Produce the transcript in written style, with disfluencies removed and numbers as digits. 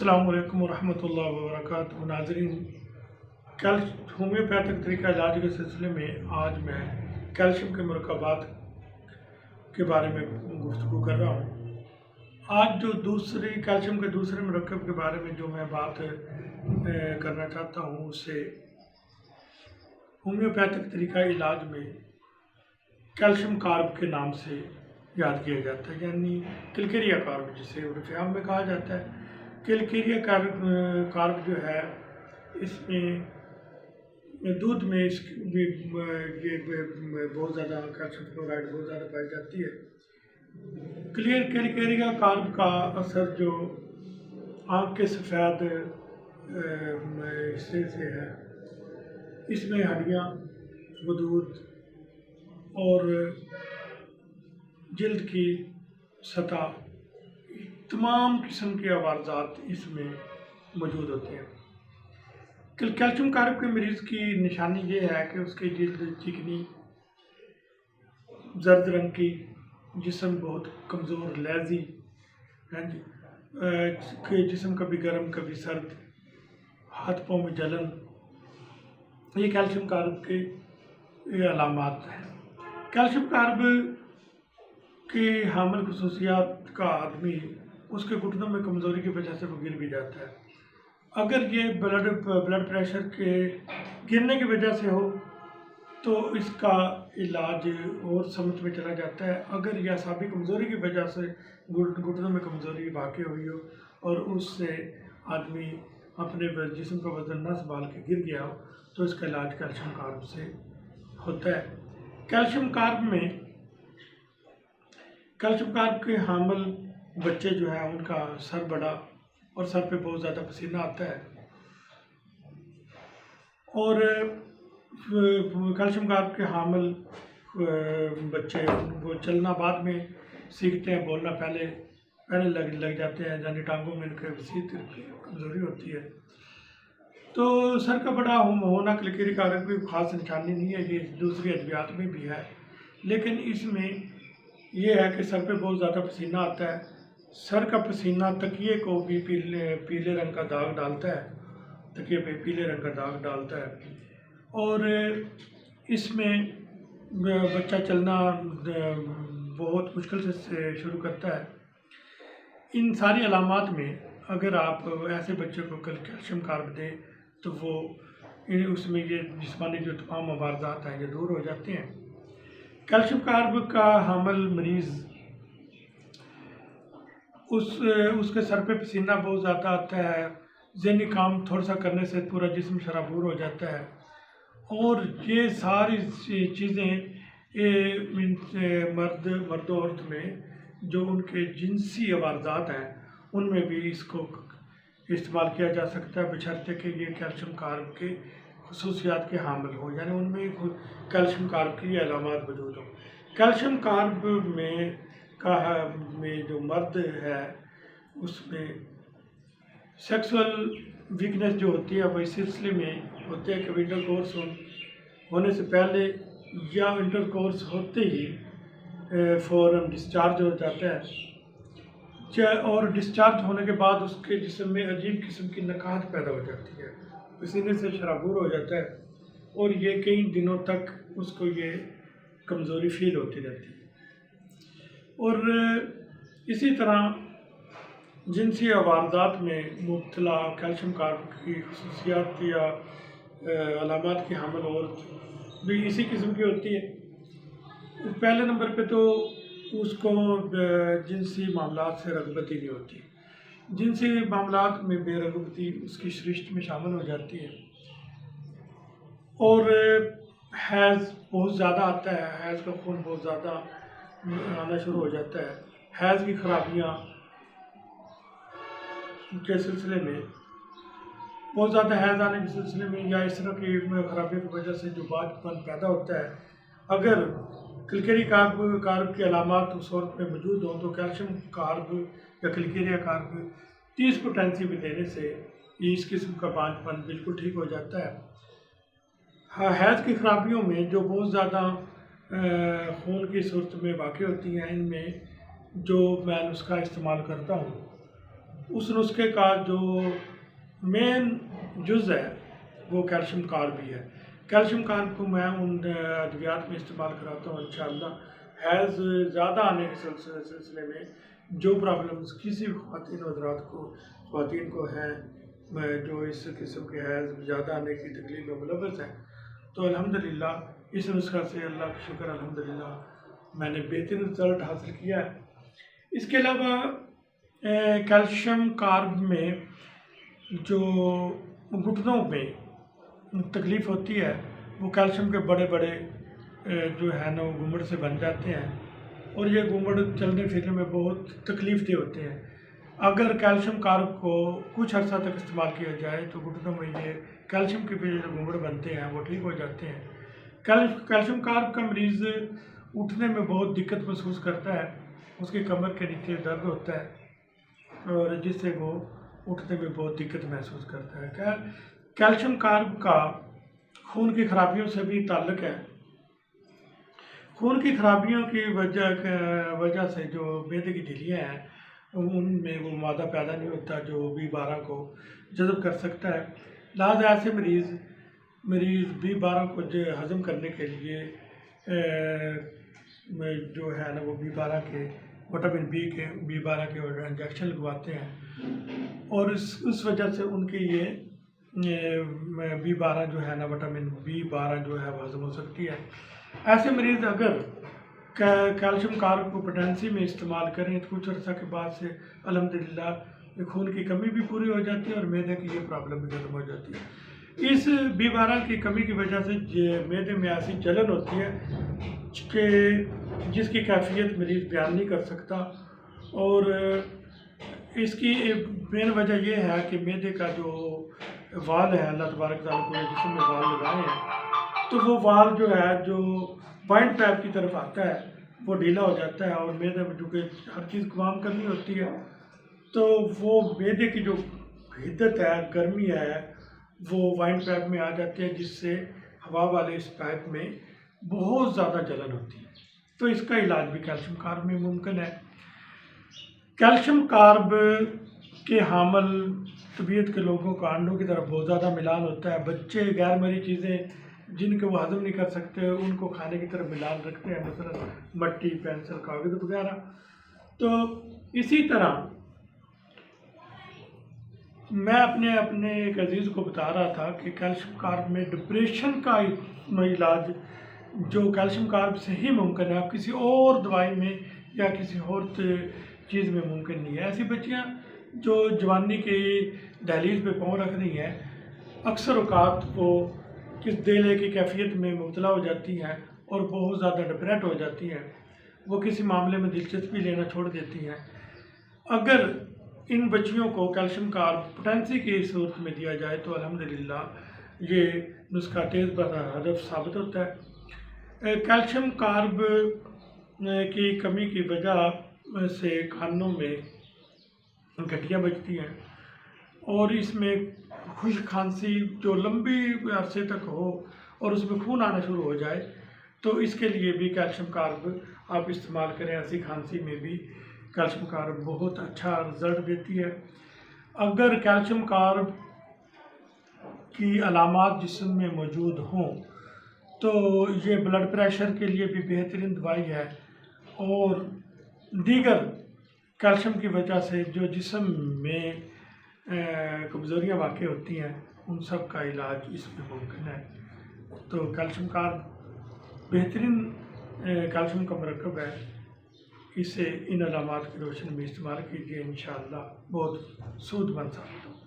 السلام علیکم ورحمۃ اللہ وبرکاتہ ناظرین، ہومیوپیتھک طریقہ علاج کے سلسلے میں آج میں کیلشیم کے مرکبات کے بارے میں گفتگو کر رہا ہوں۔ آج جو کیلشیم کے دوسرے مرکب کے بارے میں جو میں بات کرنا چاہتا ہوں اسے ہومیوپیتھک طریقہ علاج میں کیلشیم کارب کے نام سے یاد کیا جاتا ہے، یعنی کلکیریا کارب، جسے عرف عام میں کہا جاتا ہے۔ کلکیریا کارب جو ہے، اس میں دودھ میں بہت زیادہ کیلشیم کلورائڈ بہت زیادہ پائی جاتی ہے۔ کلکیریا کارب کا اثر جو آنکھ کے سفید حصے سے ہے، اس میں ہڈیاں، غدود اور جلد کی سطح، تمام قسم کے عوارضات اس میں موجود ہوتے ہیں۔ کیلشیم کارب کے مریض کی نشانی یہ ہے کہ اس کی جلد چکنی، زرد رنگ کی، جسم بہت کمزور، لیزی، جسم کبھی گرم کبھی سرد، ہاتھ پاؤں میں جلن، یہ کیلشیم کارب کے علامات ہیں۔ کیلشیم کارب کی حامل خصوصیات کا آدمی اس کے گھٹنوں میں کمزوری کی وجہ سے وہ گر بھی جاتا ہے۔ اگر یہ بلڈ پریشر کے گرنے کی وجہ سے ہو تو اس کا علاج اور سمت میں چلا جاتا ہے۔ اگر یہ اعصابی کمزوری کی وجہ سے گھٹنوں میں کمزوری واقع ہوئی ہو اور اس سے آدمی اپنے جسم کا وزن نہ سنبھال کے گر گیا ہو تو اس کا علاج کیلشیم کارب سے ہوتا ہے۔ کیلشیم کارب کے حامل بچے جو ہیں ان کا سر بڑا اور سر پہ بہت زیادہ پسینہ آتا ہے، اور کیلشیم کارب کے حامل بچے وہ چلنا بعد میں سیکھتے ہیں، بولنا پہلے لگ جاتے ہیں، یعنی ٹانگوں میں ان کے وسیع کمزوری ہوتی ہے۔ تو سر کا بڑا ہونا کلکیریا کارب کی خاص نشانی نہیں ہے، یہ دوسری ادویات میں بھی ہے، لیکن اس میں یہ ہے کہ سر پہ بہت زیادہ پسینہ آتا ہے۔ سر کا پسینہ تکیے کو بھی پیلے رنگ کا داغ ڈالتا ہے، تکیے پہ پیلے رنگ کا داغ ڈالتا ہے، اور اس میں بچہ چلنا بہت مشکل سے شروع کرتا ہے۔ ان ساری علامات میں اگر آپ ایسے بچے کو کیلشیم کارب دیں تو وہ اس میں یہ جسمانی جو تمام عوارضات ہیں یہ دور ہو جاتے ہیں۔ کیلشیم کارب کا حامل مریض اس کے سر پہ پسینہ بہت زیادہ آتا ہے، ذہنی کام تھوڑا سا کرنے سے پورا جسم شرابور ہو جاتا ہے، اور یہ ساری چیزیں مرد و عورت میں جو ان کے جنسی عوارضات ہیں ان میں بھی اس کو استعمال کیا جا سکتا ہے، بشرطے کہ یہ کیلشیم کارب کے خصوصیات کے حامل ہوں، یعنی ان میں کیلشیم کارب کی علامات موجود ہوں۔ کیلشیم کارب میں جو مرد ہے اس میں سیکسول ویکنس جو ہوتی ہے وہ اس سلسلے میں ہوتے ہے کہ انٹر کورس ہونے سے پہلے یا انٹر کورس ہوتے ہی فوراً ڈسچارج ہو جاتا ہے، اور ڈسچارج ہونے کے بعد اس کے جسم میں عجیب قسم کی نکہت پیدا ہو جاتی ہے، پسینے سے شرابور ہو جاتا ہے، اور یہ کئی دنوں تک اس کو یہ کمزوری فیل ہوتی رہتی ہے۔ اور اسی طرح جنسی عوارضات میں مبتلا کیلشیم کارب کی خصوصیات یا علامات کی حامل عورت بھی اسی قسم کی ہوتی ہے۔ پہلے نمبر پہ تو اس کو جنسی معاملات سے رغبت ہی نہیں ہوتی، جنسی معاملات میں بے رغبتی اس کی سرشت میں شامل ہو جاتی ہے، اور حیض بہت زیادہ آتا ہے، حیض کا خون بہت زیادہ آنا شروع ہو جاتا ہے۔ حیض کی خرابیاں کے سلسلے میں، بہت زیادہ حیض آنے کے سلسلے میں یا اس طرح کی خرابیوں کی وجہ سے جو بانجھ پن پیدا ہوتا ہے، اگر کلکیریا کارب کی علامات اس عورت میں موجود ہوں تو کیلشیم کارب یا کلکیریا کارب 30 پوٹینسی میں دینے سے اس قسم کا بانجھ پن بالکل ٹھیک ہو جاتا ہے۔ حیض کی خرابیوں میں جو بہت زیادہ خون کی صورت میں واقع ہوتی ہیں، ان میں جو میں نسخہ استعمال کرتا ہوں اس نسخے کا جو مین جز ہے وہ کیلشیم کارب ہی ہے۔ کیلشیم کارب کو میں ان ادویات میں استعمال کراتا ہوں انشاءاللہ۔ حیض زیادہ آنے کے سلسلے میں جو پرابلمز کسی خواتین حضرات کو ہیں جو اس قسم کے حیض زیادہ آنے کی تکلیف میں ملوث ہیں، تو الحمدللہ اس نسخہ سے اللہ کا شکر الحمدللہ میں نے بہترین رزلٹ حاصل کیا ہے۔ اس کے علاوہ کیلشیم کارب میں جو گھٹنوں میں تکلیف ہوتی ہے وہ کیلشیم کے بڑے بڑے جو ہے نا وہ گھمڑ سے بن جاتے ہیں، اور یہ گھمڑ چلنے پھرنے میں بہت تکلیف دہ ہوتے ہیں۔ اگر کیلشیم کارب کو کچھ عرصہ تک استعمال کیا جائے تو گھٹنوں میں یہ کیلشیم کے جو گھمڑ بنتے ہیں وہ ٹھیک ہو جاتے ہیں۔ کیلشیم کارب کا مریض اٹھنے میں بہت دقت محسوس کرتا ہے، اس کی کمر کے نیچے درد ہوتا ہے اور جس سے وہ اٹھنے میں بہت دقت محسوس کرتا ہے۔ کیلشیم کارب کا خون کی خرابیوں سے بھی تعلق ہے۔ خون کی خرابیوں کی وجہ سے جو معدے کی جھلیاں ہیں ان میں وہ مادہ پیدا نہیں ہوتا جو B12 کو جذب کر سکتا ہے، لہٰذا ایسے مریض B12 کو ہضم کرنے کے لیے جو ہے نا وہ B12 کے وٹامن B12 کے انجیکشن لگواتے ہیں، اور اس وجہ سے ان کی یہ B12 جو ہے نا وٹامن B12 جو ہے وہ ہضم ہو سکتی ہے۔ ایسے مریض اگر کیلشیم کارب کو پوٹینسی میں استعمال کریں تو کچھ عرصہ کے بعد سے الحمدللہ خون کی کمی بھی پوری ہو جاتی ہے اور معدے کی یہ پرابلم بھی ختم ہو جاتی ہے۔ اس B12 کی کمی کی وجہ سے معدے میں ایسی جلن ہوتی ہے کہ جس کی کیفیت مریض بیان نہیں کر سکتا، اور اس کی مین وجہ یہ ہے کہ معدے کا جو وال ہے اللہ تبارک تعالیٰ پورے جسم میں وال لگائے ہیں، تو وہ وال جو ہے جو پوائنٹ پیپ کی طرف آتا ہے وہ ڈھیلا ہو جاتا ہے، اور معدے میں چونکہ ہر چیز کام کرنی ہوتی ہے تو وہ معدے کی جو حدت ہے گرمی ہے وہ وائن پیپ میں آ جاتی ہے، جس سے ہوا والے اس پائپ میں بہت زیادہ جلن ہوتی ہے۔ تو اس کا علاج بھی کیلشیم کارب میں ممکن ہے۔ کیلشیم کارب کے حامل طبیعت کے لوگوں کا انڈوں کی طرف بہت زیادہ میلان ہوتا ہے۔ بچے غیر مری چیزیں جن کو وہ ہضم نہیں کر سکتے ان کو کھانے کی طرف میلان رکھتے ہیں، مثلا مٹی، پینسل، کاغذ وغیرہ۔ تو اسی طرح میں اپنے ایک عزیز کو بتا رہا تھا کہ کیلشیم کارب میں ڈپریشن کا علاج جو کیلشیم کارب سے ہی ممکن ہے، اب کسی اور دوائی میں یا کسی اور چیز میں ممکن نہیں ہے۔ ایسی بچیاں جو جوانی کی دہلیز پہ پاؤں رکھ رہی ہیں اکثر اوقات وہ کس دلے کی کیفیت میں مبتلا ہو جاتی ہیں اور بہت زیادہ ڈپریٹ ہو جاتی ہیں، وہ کسی معاملے میں دلچسپی لینا چھوڑ دیتی ہیں۔ اگر ان بچیوں کو کیلشیم کارب پوٹینسی کی صورت میں دیا جائے تو الحمدللہ یہ نسخہ تیز ہدف ثابت ہوتا ہے۔ کیلشیم کارب کی کمی کی وجہ سے کانوں میں گٹھیاں بچتی ہیں، اور اس میں خشک کھانسی جو لمبی عرصے تک ہو اور اس میں خون آنا شروع ہو جائے تو اس کے لیے بھی کیلشیم کارب آپ استعمال کریں۔ ایسی کھانسی میں بھی کیلشیم کارب بہت اچھا رزلٹ دیتی ہے۔ اگر کیلشیم کارب کی علامات جسم میں موجود ہوں تو یہ بلڈ پریشر کے لیے بھی بہترین دوائی ہے، اور دیگر کیلشیم کی وجہ سے جو جسم میں کمزوریاں واقع ہوتی ہیں ان سب کا علاج اس میں ممکن ہے۔ تو کیلشیم کارب بہترین کیلشیم کا مرکب ہے، اسے ان علامات کی روشنی میں استعمال کیجیے، انشاءاللہ بہت سود مند ثابت ہوگا۔